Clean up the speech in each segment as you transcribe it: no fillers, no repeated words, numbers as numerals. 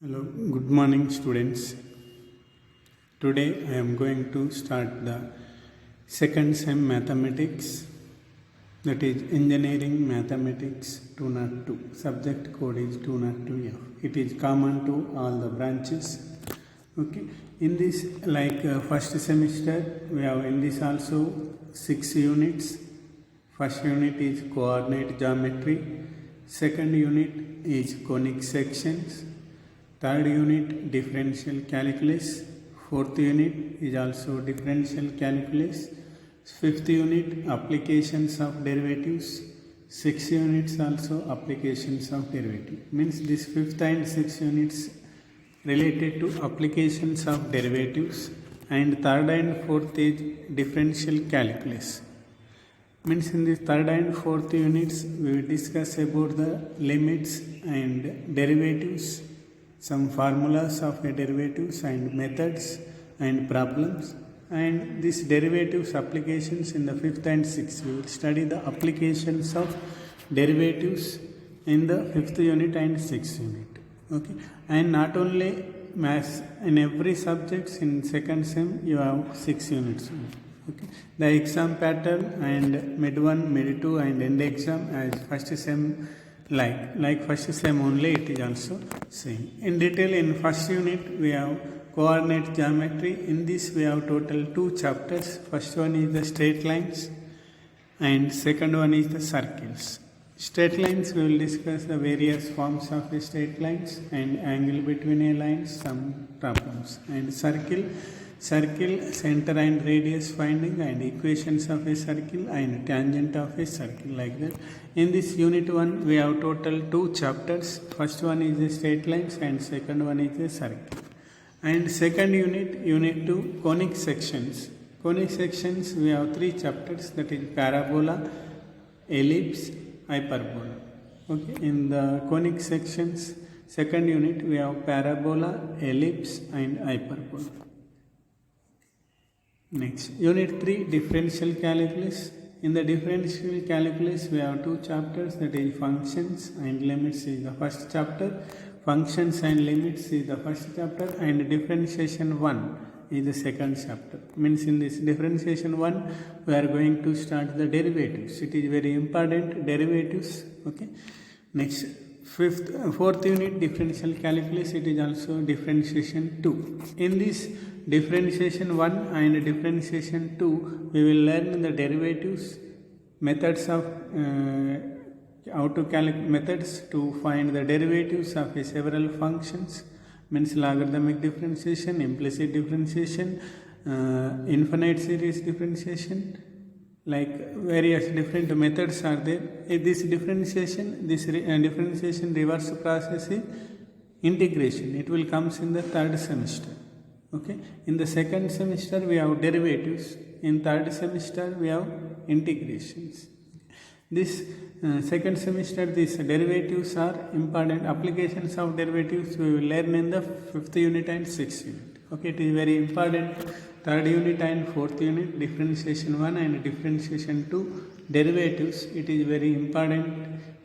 Hello, good morning students. Today I am going to start the second sem mathematics, that is engineering mathematics 202. Subject code is 202F. It is common to all the branches. Okay, in this first semester we have in this also 6 units. First unit is coordinate geometry, second unit is conic sections, third unit differential calculus, fourth unit is also differential calculus, fifth unit applications of derivatives, sixth units also applications of derivative. Means this fifth and sixth units related to applications of derivatives, and third and fourth is differential calculus. Means in the third and fourth units we will discuss about the limits and derivatives, some formulas of derivatives and methods and problems, and these derivatives applications in the fifth and sixth. We will study the applications of derivatives in the fifth unit and sixth unit. Okay, and not only maths, in every subjects in second sem you have 6 units. Okay, the exam pattern and mid 1, mid 2 and end exam as first sem like first sem only, it is also same. In detail, in first unit we have coordinate geometry. In this we have total 2 chapters. First one is the straight lines and second one is the circles. Straight lines, we will discuss the various forms of the straight lines and angle between a lines, some problems. And circle, center and radius finding and equations of a circle and tangent of a circle, like that. In this unit 1 we have total 2 chapters. First one is the straight lines and second one is the circle. And second unit 2, conic sections. Conic sections we have 3 chapters, that is parabola, ellipse, hyperbola. Okay, in the conic sections second unit we have parabola, ellipse and hyperbola. Next, unit 3, differential calculus. In the differential calculus we have 2 chapters, that is functions and limits is the first chapter, functions and limits is the first chapter, and differentiation 1 is the second chapter. Means in this differentiation 1 we are going to start the derivatives. It is very important, derivatives. Okay, next fourth unit differential calculus, it is also differentiation 2. In this differentiation 1 and differentiation 2 we will learn the derivatives, methods of how to calculate, methods to find the derivatives of several functions. Means logarithmic differentiation, implicit differentiation, infinite series differentiation, like various different methods are there. This differentiation reverse process is integration. It will comes in the third semester. Okay, in the second semester we have derivatives. In third semester we have integrations. This second semester these derivatives are important. Applications of derivatives we will learn in the fifth unit and sixth unit. Okay, it is very important. Third unit and fourth unit, differentiation 1 and differentiation 2, derivatives, it is very important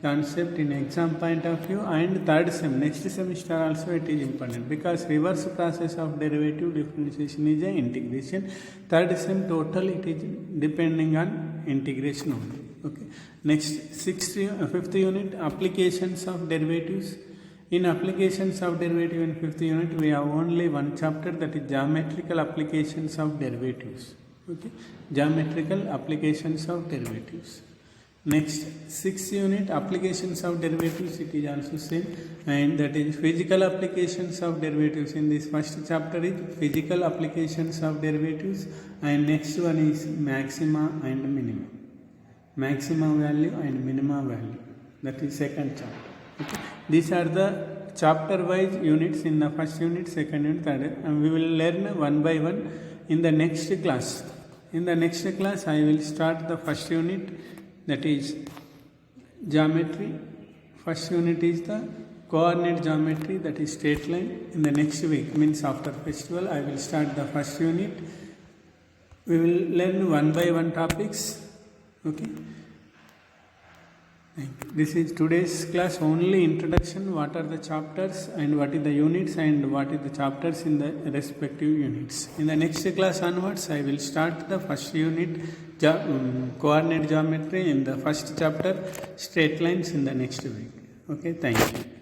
concept in exam point of view. And third sem, next semester also it is important, because reverse process of derivative differentiation is a integration. Third sem total it is depending on integration only. Okay, next fifth unit, applications of derivatives. In applications of derivative in fifth unit we have only one chapter, that is geometrical applications of derivatives. Okay, geometrical applications of derivatives. Next, sixth unit, applications of derivatives, it is also same, and that is physical applications of derivatives. In this first chapter is physical applications of derivatives, and next one is maxima and minima, maxima value and minima value, that is second chapter. Okay. These are the chapter wise units in the first unit, second unit, third, and we will learn one by one in the next class. In the next class I will start the first unit, that is geometry. First unit is the coordinate geometry, that is straight line. In the next week, means after festival, I will start the first unit. We will learn one by one topics. Okay. This is today's class only introduction. What are the chapters and what is the units and what is the chapters in the respective units. In the next class onwards, I will start the first unit, coordinate geometry in the first chapter, straight lines in the next week. Okay, thank you.